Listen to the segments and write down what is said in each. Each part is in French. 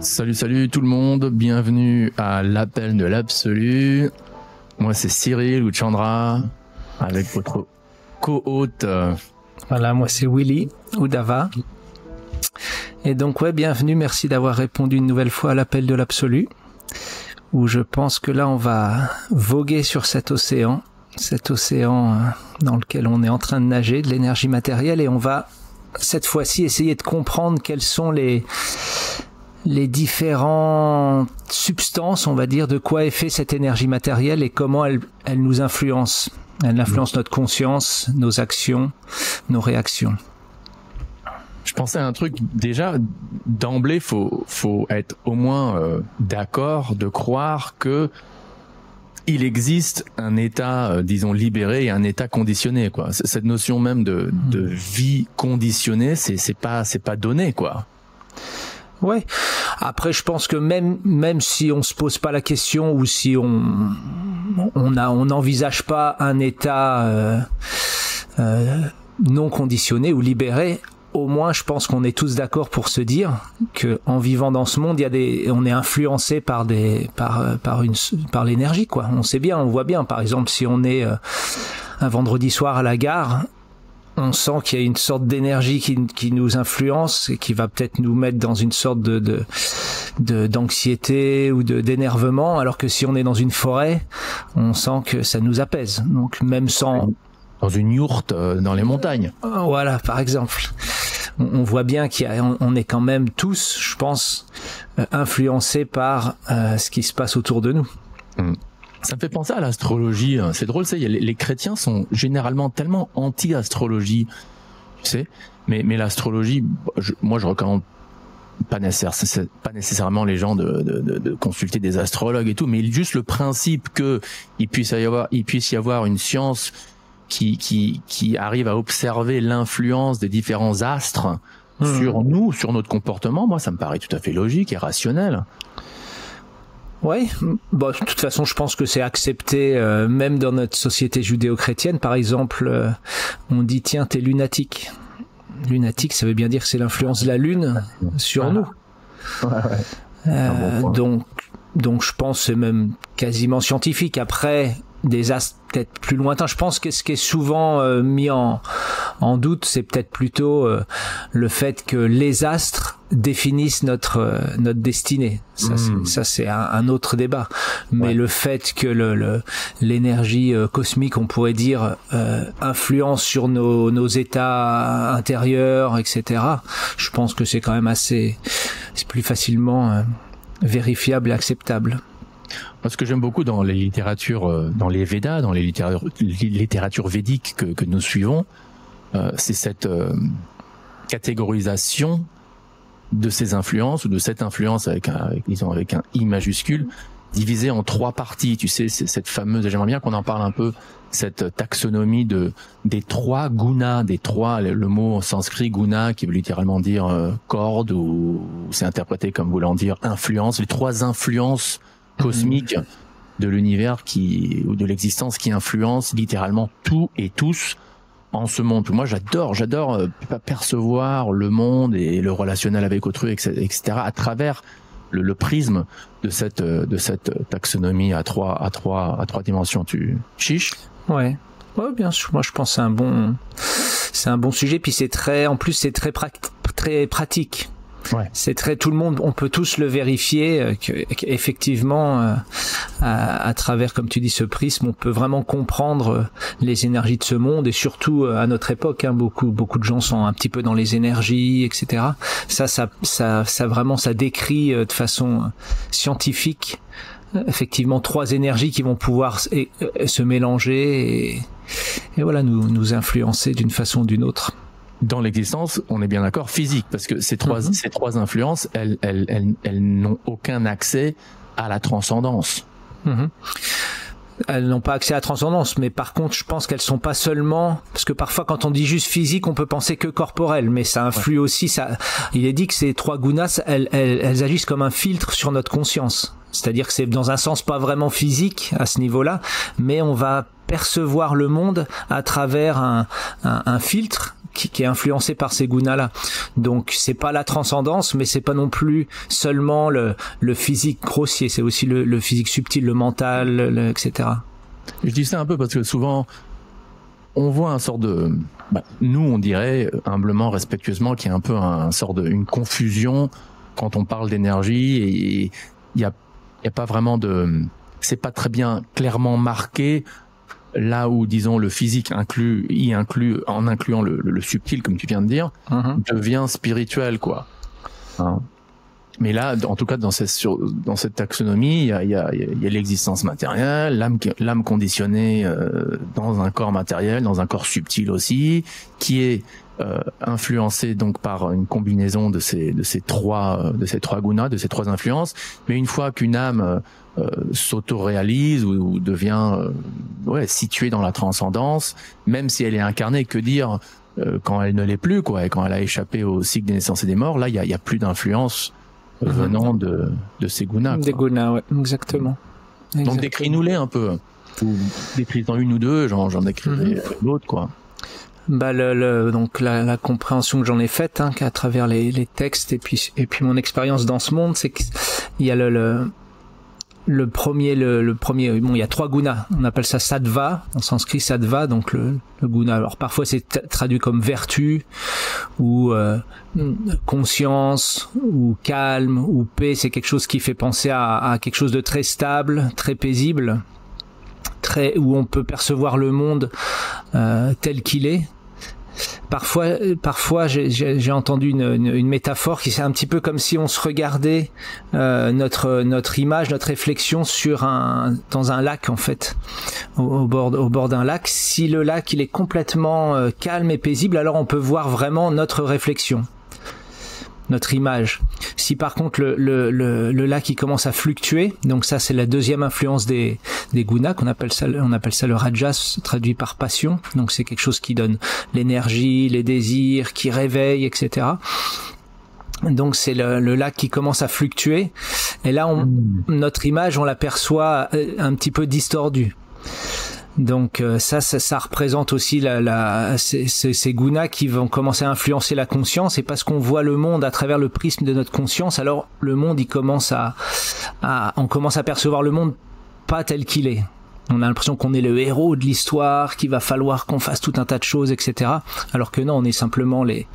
Salut tout le monde, bienvenue à l'appel de l'absolu. Moi c'est Cyril ou Chandra, avec votre co-hôte. Voilà, moi c'est Willy ou Dava. Et donc bienvenue, merci d'avoir répondu une nouvelle fois à l'appel de l'absolu, où je pense que là on va voguer sur cet océan dans lequel on est en train de nager, de l'énergie matérielle, et on va cette fois-ci essayer de comprendre quelles sont les différentes substances, on va dire, de quoi est fait cette énergie matérielle et comment elle nous influence. Elle influence notre conscience, nos actions, nos réactions. Je pensais à un truc, déjà, d'emblée, faut être au moins d'accord de croire que il existe un état, disons, libéré et un état conditionné, quoi. Cette notion même de vie conditionnée, c'est pas donné, quoi. Ouais. Après, je pense que même si on se pose pas la question ou si on n'envisage pas un état non conditionné ou libéré, au moins, je pense qu'on est tous d'accord pour se dire que en vivant dans ce monde, on est influencé par l'énergie, quoi. On voit bien. Par exemple, si on est un vendredi soir à la gare, on sent qu'il y a une sorte d'énergie qui nous influence et qui va peut-être nous mettre dans une sorte d'anxiété ou d'énervement, alors que si on est dans une forêt, on sent que ça nous apaise. Donc même sans... Dans une yourte dans les montagnes. Voilà, par exemple. On voit bien qu'on est quand même tous, je pense, influencés par ce qui se passe autour de nous. Ça me fait penser à l'astrologie. C'est drôle, les chrétiens sont généralement tellement anti-astrologie, tu sais. Mais l'astrologie, moi je recommande pas nécessairement les gens de consulter des astrologues et tout, mais juste le principe que il puisse y avoir une science qui arrive à observer l'influence des différents astres sur nous, sur notre comportement. Moi, ça me paraît tout à fait logique et rationnel. Ouais, de toute façon, je pense que c'est accepté, même dans notre société judéo-chrétienne. Par exemple, on dit, tiens, t'es lunatique. Lunatique, ça veut bien dire que c'est l'influence de la lune sur nous. Ouais. Donc, je pense que c'est même quasiment scientifique. Après, des astres peut-être plus lointains. Je pense que ce qui est souvent mis en doute, c'est peut-être plutôt le fait que les astres définissent notre destinée. Ça c'est un autre débat. Mais le fait que l'énergie cosmique, on pourrait dire, influence sur nos états intérieurs, etc. Je pense que c'est quand même c'est plus facilement vérifiable et acceptable. Ce que j'aime beaucoup dans les littératures, dans les Védas, dans les littératures védiques que nous suivons, c'est cette catégorisation de ces influences, ou de cette influence avec un I majuscule, divisée en 3 parties. Tu sais, c'est cette fameuse, j'aimerais bien qu'on en parle un peu, cette taxonomie des 3 gunas, le mot sanskrit guna qui veut littéralement dire corde, ou c'est interprété comme voulant dire influence, les 3 influences cosmique de l'univers ou de l'existence qui influence littéralement tout et tous en ce monde. Moi, j'adore percevoir le monde et le relationnel avec autrui, etc. à travers le prisme de cette taxonomie à trois dimensions. Tu chiches? Ouais, bien sûr. Moi, je pense que c'est un bon sujet. Puis c'est très pratique. Ouais. C'est tout le monde, on peut tous le vérifier qu'effectivement à travers, comme tu dis, ce prisme, on peut vraiment comprendre les énergies de ce monde, et surtout à notre époque, beaucoup de gens sont un petit peu dans les énergies, etc. Ça vraiment, ça décrit de façon scientifique effectivement 3 énergies qui vont pouvoir se mélanger et voilà, nous influencer d'une façon ou d'une autre. Dans l'existence, on est bien d'accord, physique, parce que ces trois influences, elles n'ont aucun accès à la transcendance. Elles n'ont pas accès à la transcendance, mais par contre, je pense qu'elles sont pas seulement, parce que parfois, quand on dit juste physique, on peut penser que corporel, mais ça influe aussi. Il est dit que ces 3 gunas, elles agissent comme un filtre sur notre conscience. C'est-à-dire que c'est dans un sens pas vraiment physique à ce niveau-là, mais on va percevoir le monde à travers un filtre qui est influencé par ces gunas-là. Donc c'est pas la transcendance, mais c'est pas non plus seulement le physique grossier, c'est aussi le physique subtil, le mental, etc. Je dis ça un peu parce que souvent on voit un sort de, nous on dirait humblement, respectueusement, qu'il y a un peu une confusion quand on parle d'énergie, et il y a pas vraiment c'est pas très bien clairement marqué. Là où, disons, le physique en incluant le subtil, comme tu viens de dire, devient spirituel, quoi. Hein. Mais là, en tout cas, dans cette taxonomie, il y a l'existence matérielle, l'âme conditionnée dans un corps matériel, dans un corps subtil aussi, qui est influencée donc par une combinaison de ces trois gunas, de ces trois influences. Mais une fois qu'une âme s'auto-réalise ou devient située dans la transcendance, même si elle est incarnée, que dire quand elle ne l'est plus, quoi, et quand elle a échappé au cycle des naissances et des morts, là il y a plus d'influence venant de ces gunas. Des gunas, ouais, exactement. Donc décris-nous-les un peu, ou décris-en une ou deux, j'en décrirai l'autre, quoi. Donc la compréhension que j'en ai faite, qu'à travers les textes et puis mon expérience dans ce monde, c'est qu'il y a le premier, il y a 3 gunas. On appelle ça sattva, en sanskrit sattva, donc le guna. Alors parfois c'est traduit comme vertu, ou conscience, ou calme, ou paix. C'est quelque chose qui fait penser à quelque chose de très stable, très paisible, où on peut percevoir le monde tel qu'il est. Parfois, j'ai entendu une métaphore qui c'est un petit peu comme si on se regardait notre image, notre réflexion dans un lac, en fait, au bord d'un lac. Si le lac il est complètement calme et paisible, alors on peut voir vraiment notre réflexion, notre image. Si par contre le lac il commence à fluctuer, donc ça c'est la deuxième influence des gunas, on appelle ça le rajas, traduit par passion. Donc c'est quelque chose qui donne l'énergie, les désirs, qui réveille, etc. Donc c'est le lac qui commence à fluctuer, et là notre image on l'aperçoit un petit peu distordue. Donc ça représente aussi ces gunas qui vont commencer à influencer la conscience, et parce qu'on voit le monde à travers le prisme de notre conscience, alors le monde on commence à percevoir le monde pas tel qu'il est. On a l'impression qu'on est le héros de l'histoire, qu'il va falloir qu'on fasse tout un tas de choses, etc. Alors que non, on est simplement les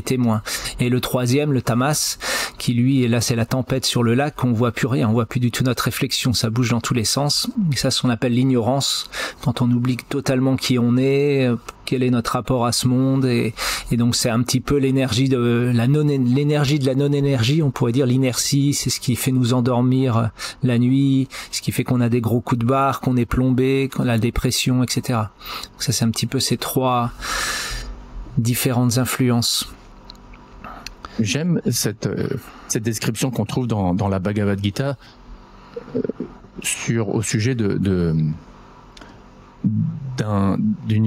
témoins. Et le troisième, le tamas, qui lui, et là c'est la tempête sur le lac, on voit plus rien, on voit plus du tout notre réflexion, ça bouge dans tous les sens. Et ça, c'est ce qu'on appelle l'ignorance, quand on oublie totalement qui on est, quel est notre rapport à ce monde, et donc c'est un petit peu l'énergie de la non-énergie, on pourrait dire l'inertie, c'est ce qui fait nous endormir la nuit, ce qui fait qu'on a des gros coups de barre, qu'on est plombé, qu'on a la dépression, etc. Donc ça c'est un petit peu ces 3 différentes influences. J'aime cette description qu'on trouve dans la Bhagavad Gita au sujet d'une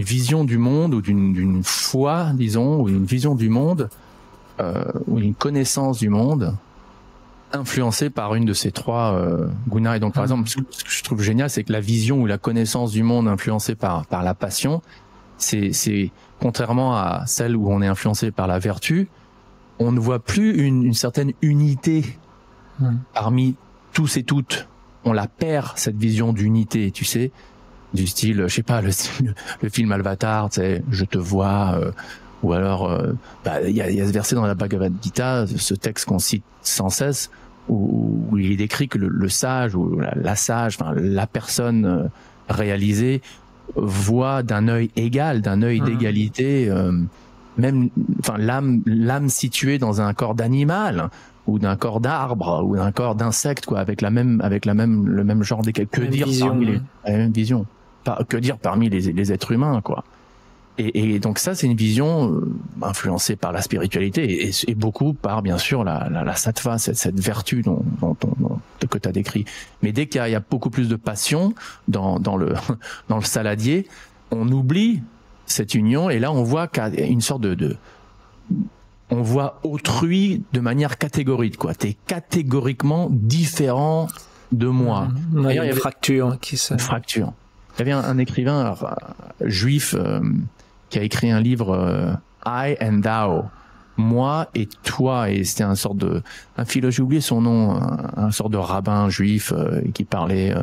vision du monde, ou d'une foi, disons, ou une vision du monde, ou une connaissance du monde influencée par une de ces 3 gunas. Et donc par exemple, ce que je trouve génial, c'est que la vision ou la connaissance du monde influencée par la passion, c'est contrairement à celle où on est influencé par la vertu, on ne voit plus une certaine unité parmi tous et toutes. On la perd, cette vision d'unité, tu sais, du style, je sais pas, le film Avatar, tu sais, je te vois, ou alors, il y a ce verset dans la Bhagavad Gita, ce texte qu'on cite sans cesse, où il est décrit que le sage, ou la sage, enfin, la personne réalisée, voit d'un œil égal, d'un œil d'égalité, même, enfin, l'âme située dans un corps d'animal, ou d'un corps d'arbre, ou d'un corps d'insecte, quoi, avec le même genre de que dire parmi la même vision. Que dire parmi les êtres humains, quoi. Et donc ça, c'est une vision influencée par la spiritualité, et beaucoup par, bien sûr, la sattva, cette vertu que tu as décrit. Mais dès qu'il y a beaucoup plus de passion dans le saladier, on oublie cette union, et là on voit qu'il y a une sorte on voit autrui de manière catégorique, quoi. T'es catégoriquement différent de moi. Il y a une fracture Une fracture. Il y avait un écrivain juif qui a écrit un livre I and Thou, moi et toi, et c'était un philosophe, j'ai oublié son nom, un sorte de rabbin juif qui parlait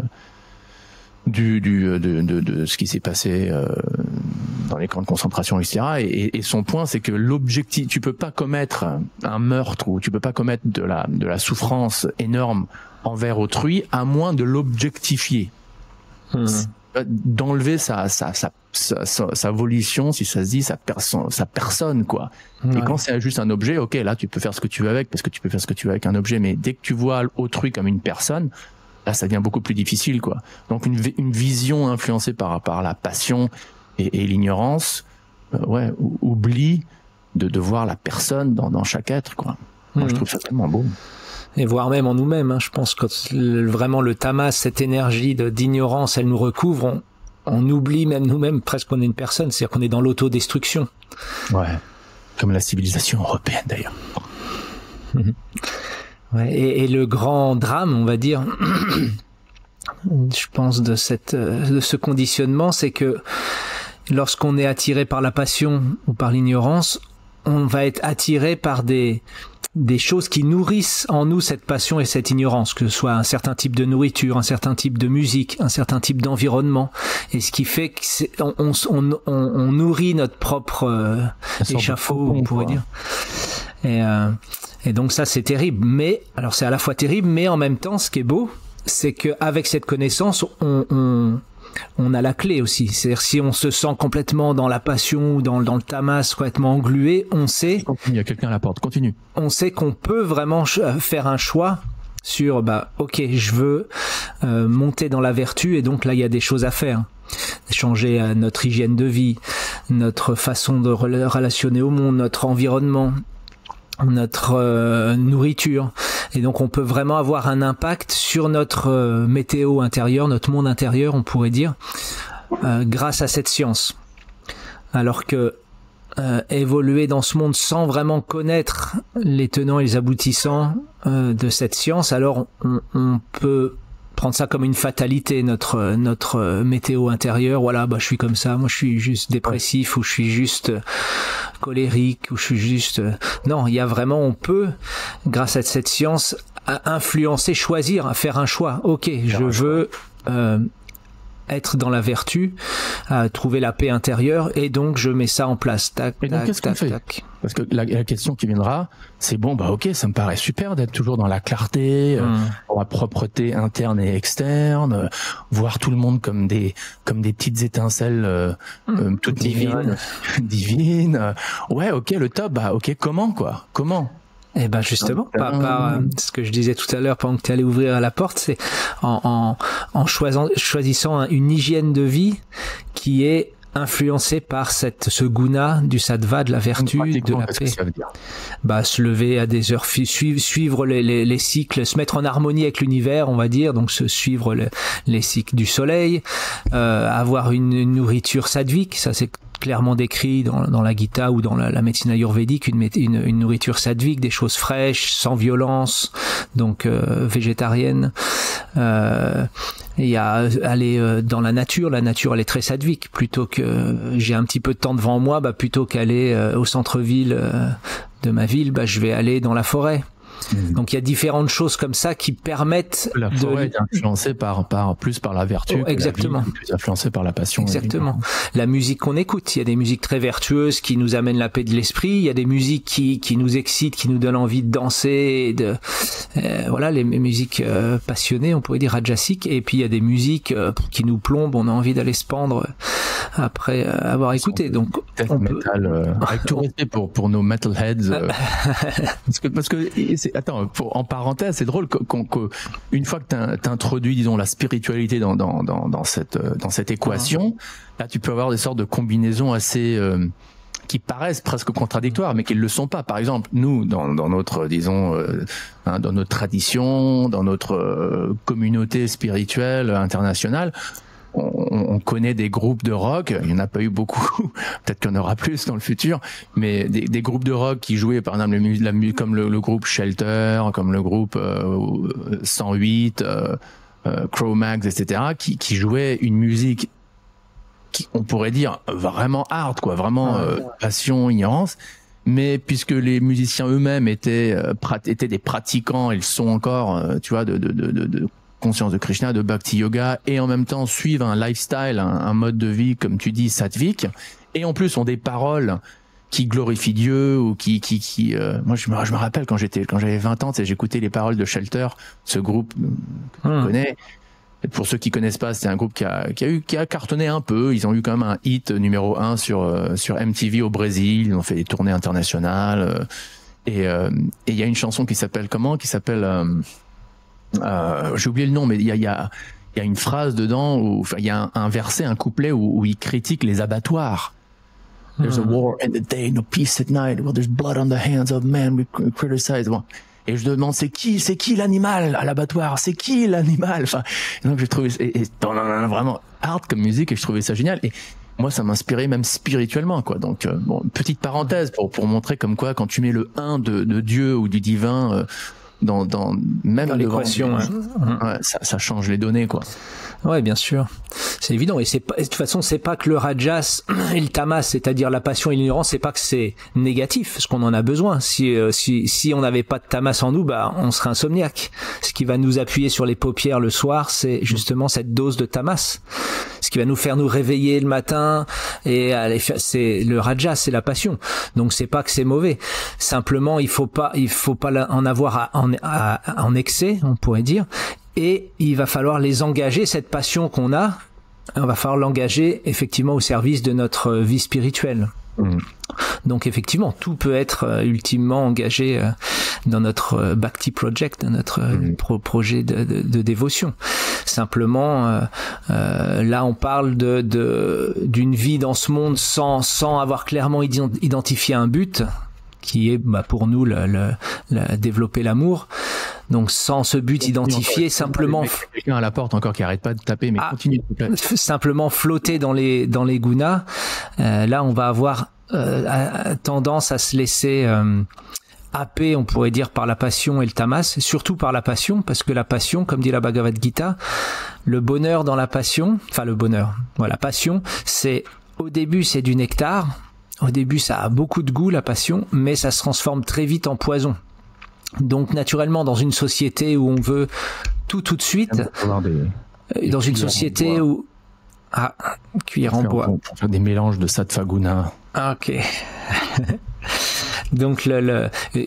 de ce qui s'est passé dans les camps de concentration, etc. Et son point, c'est que l'objectif, tu peux pas commettre un meurtre ou tu peux pas commettre de la souffrance énorme envers autrui à moins de l'objectifier. D'enlever sa volition, si ça se dit, sa personne, quoi. Ouais. Et quand c'est juste un objet, ok, là tu peux faire ce que tu veux avec, parce que tu peux faire ce que tu veux avec un objet, mais dès que tu vois autrui comme une personne, là ça devient beaucoup plus difficile, quoi. Donc une vision influencée par la passion et l'ignorance, oublie de voir la personne dans chaque être, quoi. Moi je trouve ça tellement beau. Et voire même en nous-mêmes, hein. Je pense que vraiment le tamas, cette énergie d'ignorance, elle nous recouvre, on oublie même nous-mêmes presque qu'on est une personne, c'est-à-dire qu'on est dans l'autodestruction. Ouais, comme la civilisation européenne d'ailleurs. Ouais, et le grand drame, on va dire, je pense de ce conditionnement, c'est que lorsqu'on est attiré par la passion ou par l'ignorance, on va être attiré par des choses qui nourrissent en nous cette passion et cette ignorance, que ce soit un certain type de nourriture, un certain type de musique, un certain type d'environnement, et ce qui fait que on nourrit notre propre échafaud, on pourrait dire. Et donc ça c'est terrible, mais alors c'est à la fois terrible, mais en même temps ce qui est beau, c'est qu'avec cette connaissance on a la clé aussi. C'est-à-dire si on se sent complètement dans la passion ou dans le tamas, complètement englué, on sait... Il y a quelqu'un à la porte, continue. On sait qu'on peut vraiment faire un choix sur, ok, je veux monter dans la vertu, et donc là, il y a des choses à faire. Changer notre hygiène de vie, notre façon de relationner au monde, notre environnement, notre nourriture, et donc on peut vraiment avoir un impact sur notre météo intérieure, notre monde intérieur, on pourrait dire, grâce à cette science. Alors que évoluer dans ce monde sans vraiment connaître les tenants et les aboutissants de cette science, alors on peut prendre ça comme une fatalité, notre météo intérieure. Voilà, je suis comme ça, moi je suis juste dépressif, ou je suis juste colérique, ou je suis juste... Non, il y a vraiment, on peut, grâce à cette science, influencer, choisir, faire un choix. Ok, je veux être dans la vertu, trouver la paix intérieure, et donc je mets ça en place. Tac, et donc qu'est-ce qu'on fait ? Parce que la question qui viendra, c'est ok, ça me paraît super d'être toujours dans la clarté, dans la propreté interne et externe, voir tout le monde comme des petites étincelles toutes divines. Ouais, ok, le top, ok, comment ? Eh ben justement, par ce que je disais tout à l'heure pendant que tu allais ouvrir la porte, c'est en choisissant une hygiène de vie qui est influencée par ce guna du sattva, de la vertu, de la paix. Ça veut dire se lever à des heures, suivre les cycles, se mettre en harmonie avec l'univers, on va dire, donc suivre les cycles du soleil, avoir une nourriture sattvique, ça c'est clairement décrit dans la Gita ou dans la médecine ayurvédique, une nourriture sattvique, des choses fraîches, sans violence, donc végétarienne. Il y a aller dans la nature elle est très sattvique. Plutôt que j'ai un petit peu de temps devant moi, plutôt qu'aller au centre-ville de ma ville, je vais aller dans la forêt. Donc il y a différentes choses comme ça qui permettent la forêt est influencée par la vertu, exactement, la vie est plus influencée par la passion. Exactement. La musique qu'on écoute, il y a des musiques très vertueuses qui nous amènent la paix de l'esprit, il y a des musiques qui nous excitent, qui nous donnent envie de danser, les musiques passionnées, on pourrait dire rajasiques, et puis il y a des musiques qui nous plombent, on a envie d'aller se pendre après avoir écouté. Donc metal, avec tout respect pour nos metalheads, parce que attends, en parenthèse, c'est drôle une fois que t'introduis, disons, la spiritualité dans cette équation, là, tu peux avoir des sortes de combinaisons assez qui paraissent presque contradictoires, mais qui ne le sont pas. Par exemple, nous, dans notre, disons, dans notre tradition, dans notre communauté spirituelle internationale, on connaît des groupes de rock, il n'y en a pas eu beaucoup, peut-être qu'il y en aura plus dans le futur, mais des groupes de rock qui jouaient par exemple comme le groupe Shelter, comme le groupe 108, Cro-Mags, etc., qui jouaient une musique qui, on pourrait dire, vraiment hard, quoi, vraiment passion, ignorance. Mais puisque les musiciens eux-mêmes étaient des pratiquants, ils sont encore, tu vois, de conscience de Krishna, de Bhakti Yoga, et en même temps suivent un lifestyle, un mode de vie, comme tu dis, sattvik, et en plus ont des paroles qui glorifient Dieu, ou moi je me rappelle quand j'avais 20 ans, j'écoutais les paroles de Shelter, ce groupe que tu connais. Et pour ceux qui connaissent pas, c'est un groupe qui a cartonné un peu. Ils ont eu quand même un hit numéro 1 sur MTV au Brésil. Ils ont fait des tournées internationales. Et il y a une chanson qui s'appelle j'ai oublié le nom, mais il y a une phrase dedans où, enfin, il y a un verset, un couplet où il critique les abattoirs. There's a war in the day, no peace at night. Well, there's blood on the hands of men we criticize. Bon. Et je demande, c'est qui l'animal à l'abattoir? C'est qui l'animal? Enfin, donc j'ai trouvé vraiment hard comme musique, et je trouvais ça génial. Et moi, ça m'inspirait même spirituellement, quoi. Donc, bon, petite parenthèse pour montrer comme quoi, quand tu mets le 1 de Dieu ou du divin dans l'équation, ouais, ça change les données, quoi. Ouais, bien sûr. C'est évident. Et de toute façon, c'est pas que le rajas et le tamas, c'est-à-dire la passion et l'ignorance, c'est pas que c'est négatif, parce qu'on en a besoin. Si on n'avait pas de tamas en nous, on serait insomniaque. Ce qui va nous appuyer sur les paupières le soir, c'est justement cette dose de tamas. Ce qui va nous faire nous réveiller le matin, et c'est le rajas, c'est la passion. Donc c'est pas que c'est mauvais. Simplement, il faut pas en avoir en excès, on pourrait dire. Et il va falloir les engager, cette passion qu'on a, on va falloir l'engager effectivement au service de notre vie spirituelle. Donc effectivement, tout peut être ultimement engagé dans notre Bhakti Project, dans notre projet de dévotion. Simplement, là on parle d'une vie dans ce monde sans avoir clairement identifié un but, qui est pour nous développer l'amour. Donc sans ce but identifié, simplement quelqu'un à la porte encore qui arrête pas de taper, mais continue. Simplement flotter dans les gunas. Là, on va avoir tendance à se laisser happer, on pourrait dire, par la passion et le tamas, surtout par la passion, parce que la passion, comme dit la Bhagavad Gita, le bonheur dans la passion, la passion, c'est au début c'est du nectar. Au début, ça a beaucoup de goût, la passion, mais ça se transforme très vite en poison. Donc, naturellement, dans une société où on veut tout de suite, dans une société où... cuillère en bois. Pour faire des mélanges de sattva guna. Ok. Donc,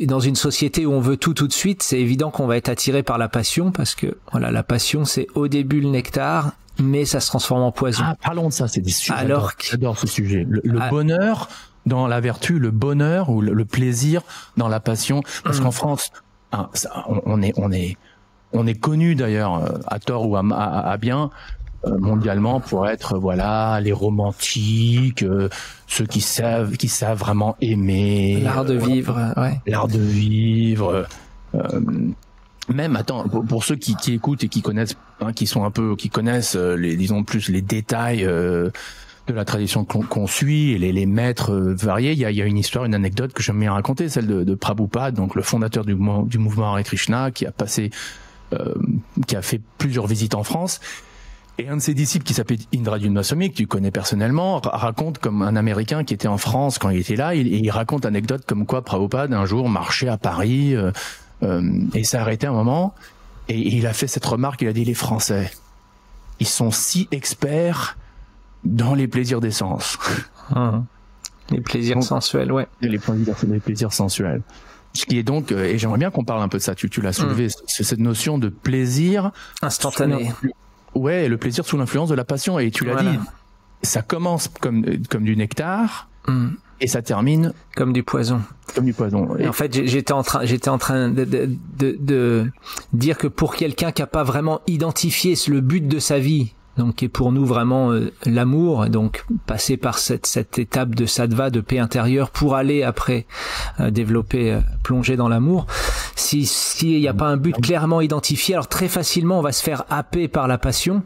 dans une société où on veut tout de suite, c'est évident qu'on va être attiré par la passion, parce que, voilà, la passion, c'est au début le nectar, mais ça se transforme en poison. Parlons de ça, c'est des sujets. J'adore ce sujet. Le bonheur dans la vertu, le bonheur ou le plaisir dans la passion. Parce qu'en France, on est connu d'ailleurs, à tort ou à bien, mondialement, pour être, voilà, les romantiques, ceux qui savent vraiment aimer. L'art de vivre, ouais. L'art de vivre. Même, pour ceux qui écoutent et qui connaissent, qui connaissent disons plus les détails de la tradition qu'on suit, et les maîtres variés, il y a une anecdote que j'aime bien raconter, celle de Prabhupada, donc le fondateur du mouvement Hare Krishna, qui a fait plusieurs visites en France. Et un de ses disciples, qui s'appelait Indradyumna Swami, que tu connais personnellement, raconte, comme un Américain qui était en France quand il était là, il raconte anecdote comme quoi Prabhupada un jour marchait à Paris, et s'est arrêté un moment, et il a fait cette remarque, il a dit: les Français, ils sont si experts dans les plaisirs des sens. Les plaisirs sensuels, ouais. Les plaisirs sensuels. Ce qui est donc, et j'aimerais bien qu'on parle un peu de ça, tu l'as soulevé, c'est cette notion de plaisir instantané. Ouais, le plaisir sous l'influence de la passion, et tu l'as dit, ça commence comme du nectar, et ça termine comme du poison. Et en fait, j'étais en train de dire que pour quelqu'un qui a pas vraiment identifié le but de sa vie, donc qui est pour nous vraiment l'amour, et donc passer par cette étape de sattva, de paix intérieure, pour aller après développer, plonger dans l'amour. Si il n'y a pas un but clairement identifié, alors très facilement on va se faire happer par la passion,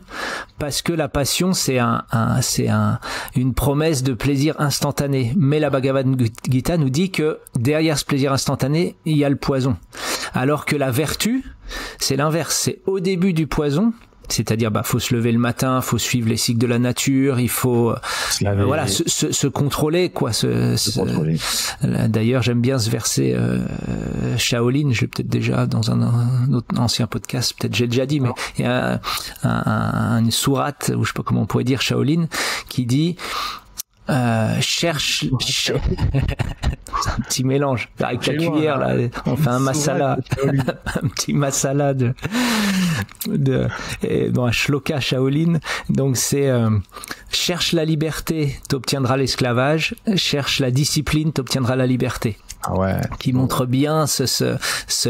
parce que la passion c'est une promesse de plaisir instantané. Mais la Bhagavad Gita nous dit que derrière ce plaisir instantané, il y a le poison. Alors que la vertu, c'est l'inverse. C'est au début du poison, c'est-à-dire faut se lever le matin, faut suivre les cycles de la nature, il faut se contrôler quoi. Contrôler. D'ailleurs, j'aime bien ce verset Shaolin. Je l'ai peut-être déjà dans un autre ancien podcast, peut-être j'ai déjà dit, mais il y a une sourate, ou je sais pas comment on pourrait dire, Shaolin, qui dit cherche un petit mélange avec la cuillère là, on fait un masala un petit masala un shloka Shaolin, donc c'est cherche la liberté, t'obtiendras l'esclavage, cherche la discipline, t'obtiendras la liberté. Qui montre bien c'est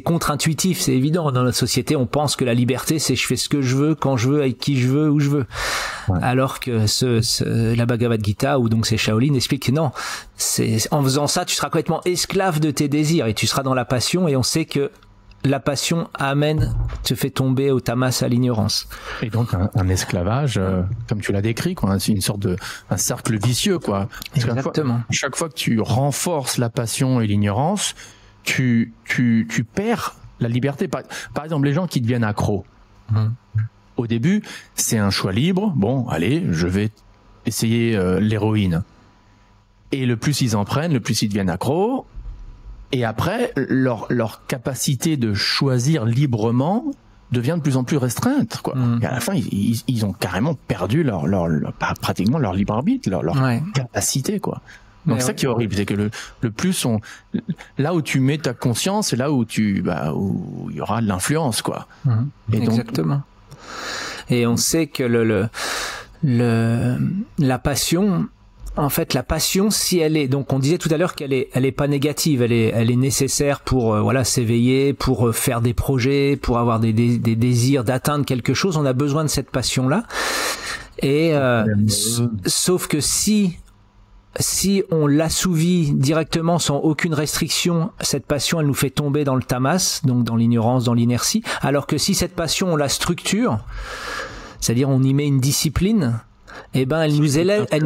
contre-intuitif, c'est évident. Dans notre société, on pense que la liberté, c'est je fais ce que je veux, quand je veux, avec qui je veux, où je veux. Alors que la Bhagavad Gita, ou donc c'est Shaolin, explique que non, c'est en faisant ça, tu seras complètement esclave de tes désirs et tu seras dans la passion, et on sait que la passion te fait tomber au tamas, à l'ignorance. Et donc un esclavage, comme tu l'as décrit, quoi, c'est une sorte un cercle vicieux, quoi. Parce exactement. Chaque fois que tu renforces la passion et l'ignorance, tu perds la liberté. Par exemple, les gens qui deviennent accros. Au début, c'est un choix libre. Bon, allez, je vais essayer l'héroïne. Et le plus ils en prennent, le plus ils deviennent accros. Et après, leur capacité de choisir librement devient de plus en plus restreinte, quoi. Et à la fin, ils ont carrément perdu pratiquement leur libre arbitre, leur capacité, quoi. Donc c'est ça qui est horrible, c'est que le plus là où tu mets ta conscience, c'est là où où il y aura de l'influence, quoi. Et exactement. Et on sait que la passion. En fait, la passion, si elle est, donc on disait tout à l'heure qu'elle est pas négative, elle est nécessaire pour s'éveiller, pour faire des projets, pour avoir des désirs d'atteindre quelque chose. On a besoin de cette passion-là. Et sauf que si on l'assouvit directement sans aucune restriction, cette passion, elle nous fait tomber dans le tamas, donc dans l'ignorance, dans l'inertie. Alors que si cette passion, on la structure, c'est-à-dire on y met une discipline, elle nous élève, elle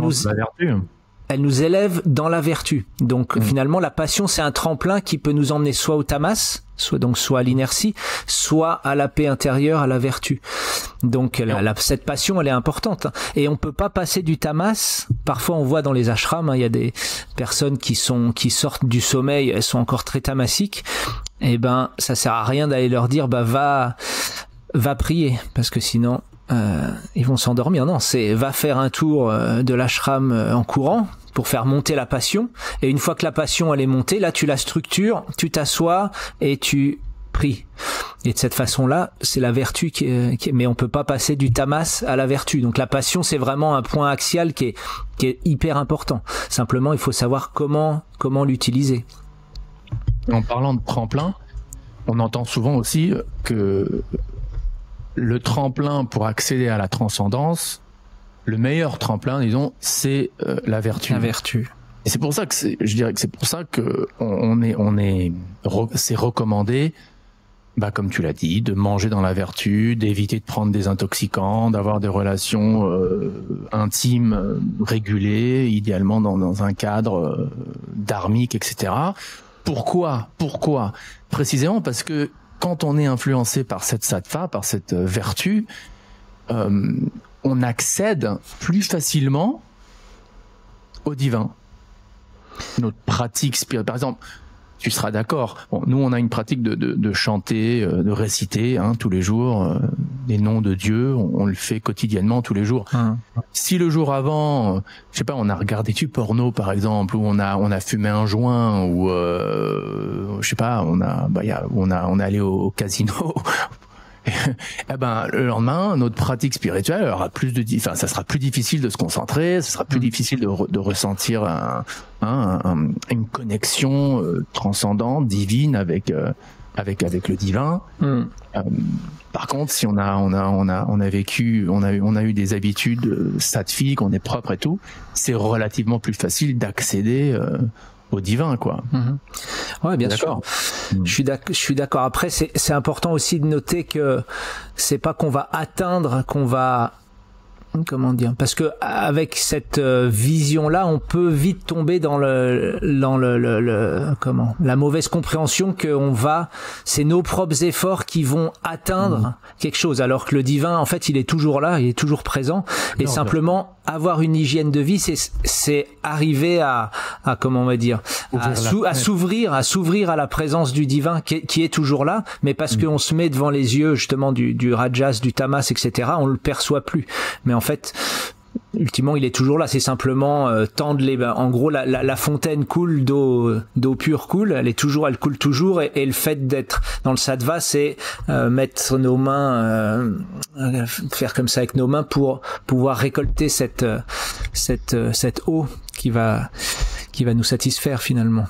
nous élève dans la vertu. Donc finalement, la passion, c'est un tremplin qui peut nous emmener soit au tamas, soit à l'inertie, soit à la paix intérieure, à la vertu. Donc cette passion, elle est importante. Et on peut pas passer du tamas. Parfois, on voit dans les ashrams, il y a des personnes qui sortent du sommeil, elles sont encore très tamasiques. Ça sert à rien d'aller leur dire, va prier, parce que sinon ils vont s'endormir. Non, va faire un tour de l'ashram en courant pour faire monter la passion, et une fois que la passion elle est montée, là tu la structures, tu t'assois et tu pries. Et de cette façon-là, c'est la vertu mais on peut pas passer du tamas à la vertu. Donc la passion, c'est vraiment un point axial qui est hyper important. Simplement, il faut savoir comment l'utiliser. En parlant de tremplin, on entend souvent aussi que le tremplin pour accéder à la transcendance, le meilleur tremplin, disons, c'est la vertu. La vertu. Et c'est pour ça que c'est pour ça que c'est recommandé, comme tu l'as dit, de manger dans la vertu, d'éviter de prendre des intoxicants, d'avoir des relations intimes régulées, idéalement dans un cadre dharmique, etc. Pourquoi Précisément parce que quand on est influencé par cette sattva, par cette vertu, on accède plus facilement au divin. Notre pratique spirituelle, par exemple, tu seras d'accord. Bon, nous, on a une pratique de chanter, de réciter tous les jours les noms de Dieu. On le fait quotidiennement tous les jours. Si le jour avant, je sais pas, on a regardé du porno par exemple, ou on a fumé un joint, ou je sais pas, on est allé au casino. Le lendemain, notre pratique spirituelle aura ça sera plus difficile de se concentrer, ça sera plus difficile de ressentir une connexion transcendante, divine avec avec le divin. Par contre, si on a vécu, on a eu des habitudes sattviques, on est propre et tout, c'est relativement plus facile d'accéder au divin, quoi. Ouais, bien sûr. Je suis d'accord. Après, c'est important aussi de noter que c'est pas qu'on va atteindre, qu'on va, comment dire, parce que avec cette vision-là, on peut vite tomber dans la mauvaise compréhension c'est nos propres efforts qui vont atteindre quelque chose, alors que le divin, en fait, il est toujours là, il est toujours présent, et simplement avoir une hygiène de vie, c'est arriver à comment on va dire, à s'ouvrir à la présence du divin qui est toujours là, mais parce qu'on se met devant les yeux justement du rajas, du tamas, etc., on le perçoit plus. Mais en fait, ultimement, il est toujours là. C'est simplement tendre les bains. En gros, la fontaine coule, d'eau pure coule. Elle coule toujours. Et le fait d'être dans le sattva, c'est mettre nos mains, faire comme ça avec nos mains pour pouvoir récolter cette eau qui va nous satisfaire finalement.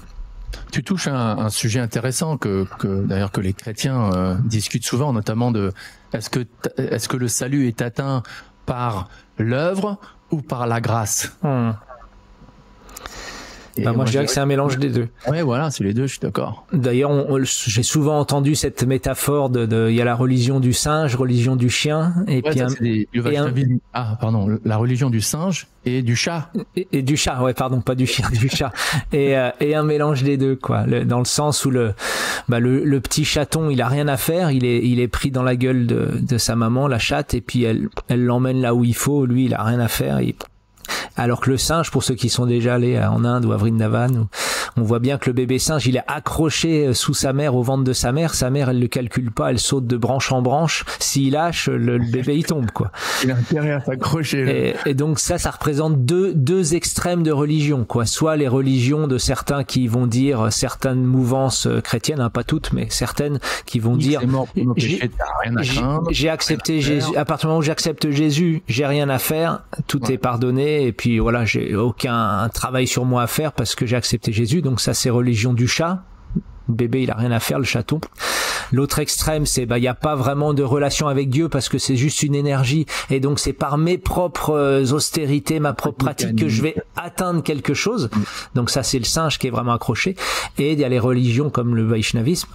Tu touches un sujet intéressant que d'ailleurs que les chrétiens discutent souvent, notamment de est-ce que le salut est atteint par l'œuvre ou par la grâce? Moi, je dirais que c'est un mélange des deux. Ouais, voilà, c'est les deux, je suis d'accord. D'ailleurs, j'ai souvent entendu cette métaphore il y a la religion du singe, religion du chien, et puis la religion du singe et du chat. Et du chat, ouais, pardon, pas du chien, du chat. Et un mélange des deux, quoi. Dans le sens où le petit chaton, il a rien à faire, il est pris dans la gueule de sa maman, la chatte, et puis elle l'emmène là où il faut, lui, il a rien à faire, alors que le singe, pour ceux qui sont déjà allés en Inde ou à Vrindavan, on voit bien que le bébé singe, il est accroché sous sa mère, au ventre de sa mère, elle le calcule pas, elle saute de branche en branche, s'il lâche, le bébé il tombe, quoi. Il a intérêt à s'accrocher. Et donc ça représente deux extrêmes de religion, quoi. Soit les religions de certains qui vont dire, certaines mouvances chrétiennes, pas toutes, mais certaines qui vont dire, j'ai accepté Jésus, à partir du moment où j'accepte Jésus, j'ai rien à faire, tout est pardonné, et puis voilà, j'ai aucun travail sur moi à faire parce que j'ai accepté Jésus. Donc ça, c'est religion du chat. Le bébé, il a rien à faire, le chaton. L'autre extrême, c'est il y a pas vraiment de relation avec Dieu parce que c'est juste une énergie, et donc c'est par mes propres austérités, ma propre pratique que je vais atteindre quelque chose. Donc ça, c'est le singe qui est vraiment accroché. Et il y a les religions comme le Vaishnavisme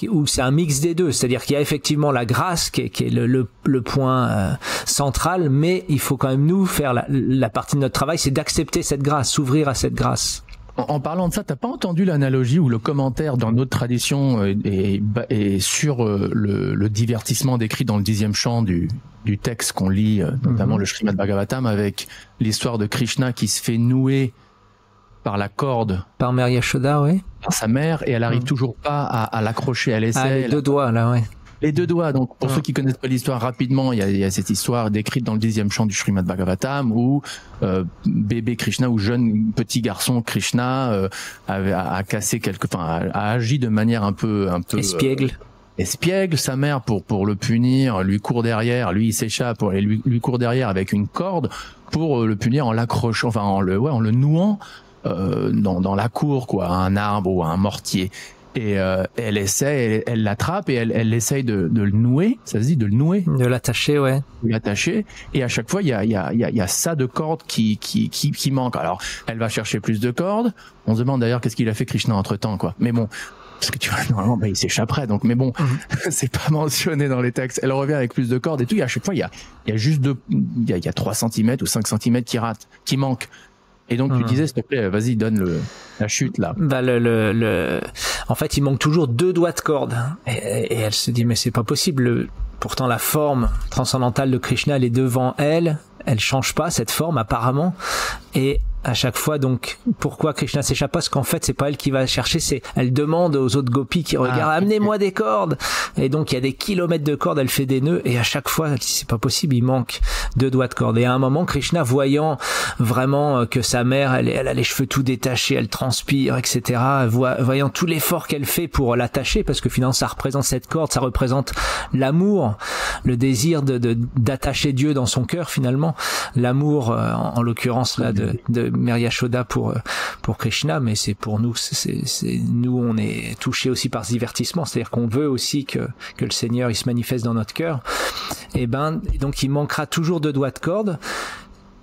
où c'est un mix des deux, c'est-à-dire qu'il y a effectivement la grâce qui est le point central, mais il faut quand même nous faire la partie de notre travail, c'est d'accepter cette grâce, s'ouvrir à cette grâce. En parlant de ça, t'as pas entendu l'analogie ou le commentaire dans notre tradition et sur le divertissement décrit dans le 10e chant du texte qu'on lit, notamment le Srimad Bhagavatam, avec l'histoire de Krishna qui se fait nouer par la corde. Par Mère Yashoda, oui. Par sa mère, et elle arrive toujours pas à l'accrocher, elle essaie. Les deux doigts, là, ouais. Les deux doigts. Donc, pour ceux qui connaissent pas l'histoire rapidement, il y a cette histoire décrite dans le 10e chant du Srimad Bhagavatam où bébé Krishna ou jeune petit garçon Krishna a cassé a agi de manière un peu espiègle. Sa mère pour le punir lui court derrière, lui il s'échappe et lui court derrière avec une corde pour le punir en l'accrochant, en le nouant dans la cour, quoi, à un arbre ou à un mortier. Et elle l'attrape et elle essaye de le nouer, ça se dit de le nouer, de l'attacher, ouais. De l'attacher, et à chaque fois il y a ça de cordes qui manque. Alors elle va chercher plus de cordes. On se demande d'ailleurs qu'est-ce qu'il a fait Krishna entre-temps, quoi. Mais bon, parce que tu vois, normalement il s'échapperait, donc, mais bon, c'est pas mentionné dans les textes. Elle revient avec plus de cordes et tout, et à chaque fois il y a juste il y a 3 cm ou 5 cm qui manquent. Et donc tu disais, s'il te plaît, vas-y, donne la chute là. En fait, il manque toujours 2 doigts de corde. Et elle se dit, mais c'est pas possible. Pourtant, la forme transcendantale de Krishna, elle est devant elle. Elle change pas cette forme apparemment. Et à chaque fois, donc, pourquoi Krishna s'échappe? Parce qu'en fait, c'est pas elle qui va chercher, elle demande aux autres gopis qui regardent, amenez-moi des cordes. Et donc, il y a des kilomètres de cordes, elle fait des nœuds, et à chaque fois, elle dit, c'est pas possible, il manque 2 doigts de corde. Et à un moment, Krishna, voyant vraiment que sa mère, elle a les cheveux tout détachés, elle transpire, etc., voyant tout l'effort qu'elle fait pour l'attacher, parce que finalement, ça représente cette corde, ça représente l'amour, le désir d'attacher Dieu dans son cœur, finalement. L'amour, en l'occurrence, là, de Mère Yashoda pour Krishna, mais c'est pour nous, nous on est touchés aussi par ce divertissement, c'est-à-dire qu'on veut aussi que le Seigneur il se manifeste dans notre cœur. Et donc il manquera toujours 2 doigts de corde.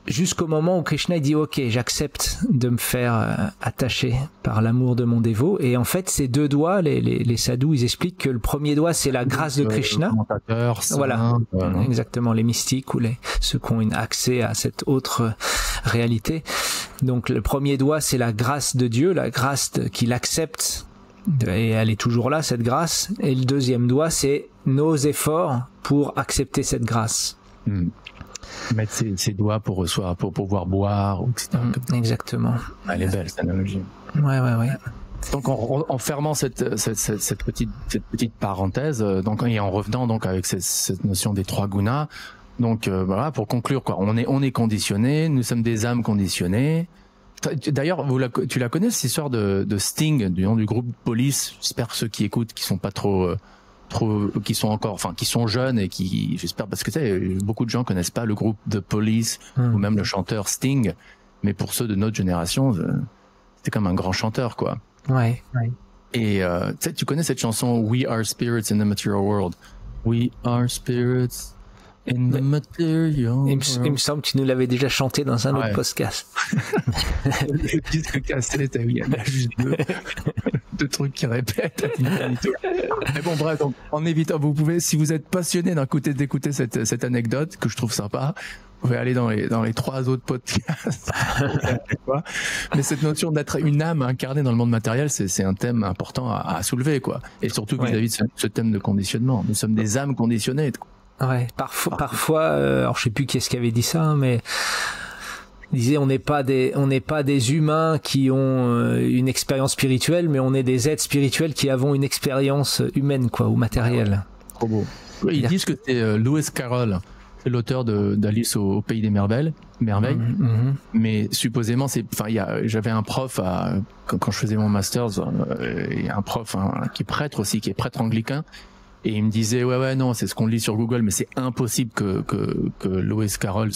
Jusqu'au moment où Krishna dit ok, j'accepte de me faire attacher par l'amour de mon dévot. Et en fait, ces 2 doigts, les sadhus, ils expliquent que le premier doigt, c'est la grâce de Krishna. Voilà, exactement, les mystiques ou ceux qui ont accès à cette autre réalité. Donc le premier doigt, c'est la grâce de Dieu, la grâce qu'il accepte. Et elle est toujours là, cette grâce. Et le deuxième doigt, c'est nos efforts pour accepter cette grâce. Mettre ses doigts pour pouvoir boire, etc. Exactement. Elle est belle, cette analogie. Ouais. Donc en fermant cette petite parenthèse, donc et en revenant donc avec cette notion des 3 gunas, donc voilà, pour conclure quoi, on est conditionnés, nous sommes des âmes conditionnées. D'ailleurs, tu la connais, cette histoire de Sting, du nom du groupe Police. J'espère que ceux qui écoutent, qui sont pas trop qui sont jeunes et j'espère, parce que tu sais, beaucoup de gens connaissent pas le groupe The Police ou même le chanteur Sting, mais pour ceux de notre génération, c'était comme un grand chanteur, quoi. Ouais. Et tu connais cette chanson We Are Spirits in the Material World. We are spirits in the material world. Il me semble que tu nous l'avais déjà chanté dans un autre podcast. Le disque cassé, il y a juste 2 trucs qui répètent. Mais bon, bref, donc, en évitant, vous pouvez, si vous êtes passionné d'écouter cette anecdote, que je trouve sympa, vous pouvez aller dans les 3 autres podcasts. Mais cette notion d'être une âme incarnée dans le monde matériel, c'est un thème important à soulever, quoi. Et surtout vis-à-vis de ce thème de conditionnement. Nous sommes des âmes conditionnées. Ouais, parfois, alors je sais plus qui est-ce qui avait dit ça, mais il disait on n'est pas des humains qui ont une expérience spirituelle, mais on est des êtres spirituels qui avons une expérience humaine, quoi, ou matérielle. Trop beau. Ils disent que c'est Lewis Carroll, c'est l'auteur d'Alice au pays des merveilles. Mais supposément j'avais un prof quand je faisais mon masters, un prof qui est prêtre aussi, qui est prêtre anglican. Et il me disait ouais non, c'est ce qu'on lit sur Google, mais c'est impossible que Lewis Carroll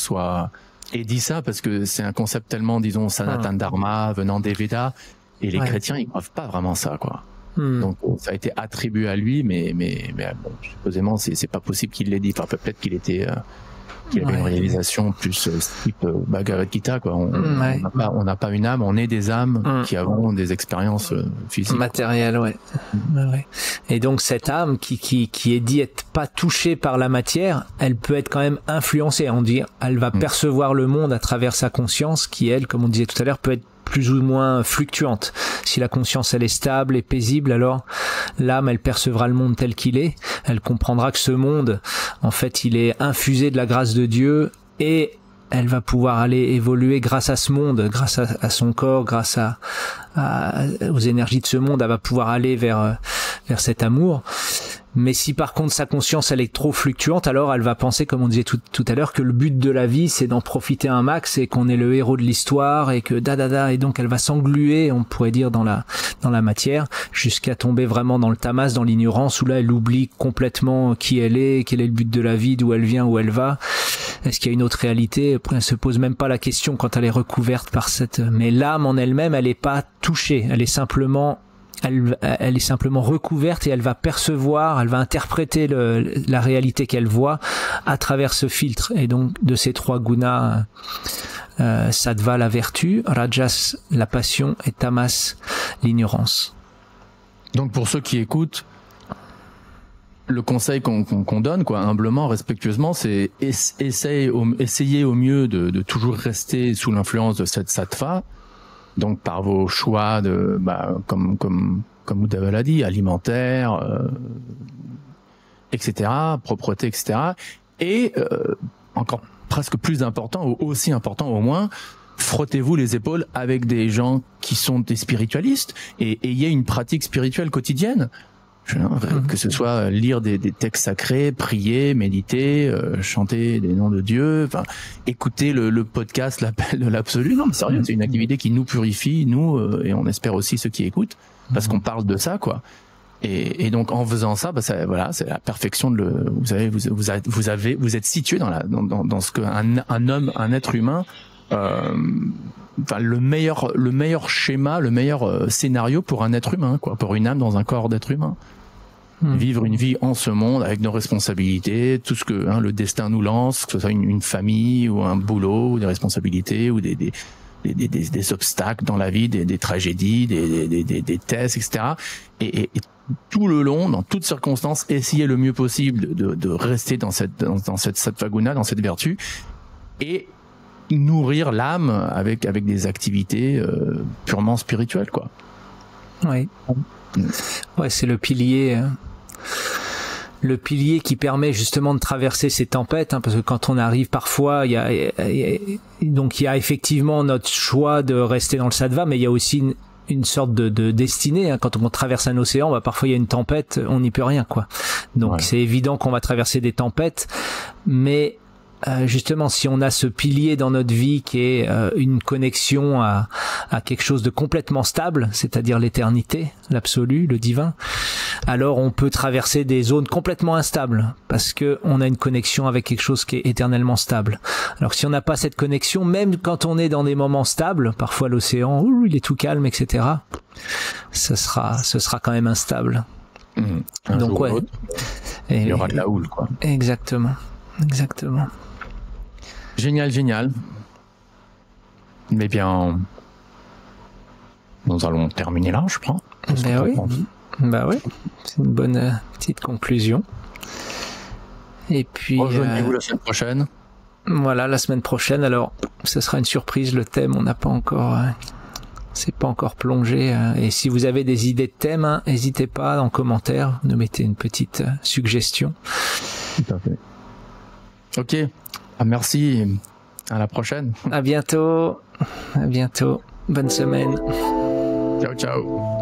ait dit ça, parce que c'est un concept tellement, disons, Sanatana Dharma, venant des Védas, et les chrétiens ils croient pas vraiment ça, quoi. Donc ça a été attribué à lui, mais bon, supposément c'est pas possible qu'il l'ait dit. Enfin, peut-être qu'il avait une réalisation plus type Bhagavad Gita, quoi. On n'a pas une âme, on est des âmes qui avons des expériences physiques, matérielles, ouais. Et donc cette âme qui est dit être pas touchée par la matière, elle peut être quand même influencée. On dit, elle va percevoir le monde à travers sa conscience, qui elle, comme on disait tout à l'heure, peut être plus ou moins fluctuante. Si la conscience elle est stable et paisible, alors l'âme elle percevra le monde tel qu'il est. Elle comprendra que ce monde, en fait, il est infusé de la grâce de Dieu, et elle va pouvoir aller évoluer grâce à ce monde, grâce à son corps, grâce aux énergies de ce monde. Elle va pouvoir aller vers cet amour. Mais si par contre sa conscience elle est trop fluctuante, alors elle va penser, comme on disait tout à l'heure, que le but de la vie c'est d'en profiter un max, et qu'on est le héros de l'histoire, et que et donc elle va s'engluer, on pourrait dire, dans la matière, jusqu'à tomber vraiment dans le tamas, dans l'ignorance, où là elle oublie complètement qui elle est, quel est le but de la vie, d'où elle vient, où elle va. Est-ce qu'il y a une autre réalité? Après, elle se pose même pas la question quand elle est recouverte par mais l'âme en elle-même, elle est pas touchée, elle est simplement recouverte, et elle va percevoir, elle va interpréter la réalité qu'elle voit à travers ce filtre. Et donc de ces 3 gunas, sattva la vertu, rajas la passion, et tamas l'ignorance. Donc pour ceux qui écoutent, le conseil qu'on donne, quoi, humblement, respectueusement, c'est essayer au mieux de toujours rester sous l'influence de cette sattva. Donc par vos choix comme Uddhava l'a dit, alimentaire, etc., propreté, etc. Et encore presque plus important, ou aussi important au moins, frottez-vous les épaules avec des gens qui sont des spiritualistes, et ayez une pratique spirituelle quotidienne. Que ce soit lire des textes sacrés, prier, méditer, chanter des noms de Dieu, enfin écouter le podcast L'appel de l'absolu. Non mais sérieux, c'est une activité qui nous purifie, nous, et on espère aussi ceux qui écoutent, parce qu'on parle de ça, quoi. Et donc en faisant ça, c'est la perfection vous êtes situé dans ce qu'un homme, un être humain le meilleur schéma, le meilleur scénario pour un être humain, quoi, pour une âme dans un corps d'être humain. Vivre une vie en ce monde avec nos responsabilités, tout ce que le destin nous lance, que ce soit une famille ou un boulot, ou des responsabilités ou des obstacles dans la vie, des tragédies, des tests, etc. Et tout le long, dans toutes circonstances, essayer le mieux possible de rester dans cette sattvaguna, dans cette vertu, et nourrir l'âme avec des activités purement spirituelles, quoi. Oui. Ouais, c'est le pilier qui permet justement de traverser ces tempêtes, parce que quand on arrive parfois, il y a effectivement notre choix de rester dans le sattva, mais il y a aussi une sorte de destinée. Quand on traverse un océan, parfois il y a une tempête, on n'y peut rien, quoi. Donc c'est évident qu'on va traverser des tempêtes, mais justement, si on a ce pilier dans notre vie qui est une connexion à quelque chose de complètement stable, c'est-à-dire l'éternité, l'absolu, le divin, alors on peut traverser des zones complètement instables parce que on a une connexion avec quelque chose qui est éternellement stable. Alors si on n'a pas cette connexion, même quand on est dans des moments stables, parfois l'océan, il est tout calme, etc., ce sera quand même instable. Donc il y aura de la houle, quoi. Exactement. Génial. Eh bien, nous allons terminer là, je crois. Oui, c'est une bonne petite conclusion. Et puis rejoignez-vous la semaine prochaine. Voilà, la semaine prochaine. Alors, ce sera une surprise, le thème, on n'a pas encore c'est pas encore plongé, et si vous avez des idées de thèmes, n'hésitez pas en commentaire, nous mettez une petite suggestion. Tout à fait. Ok, merci, à la prochaine. À bientôt, bonne semaine. Ciao.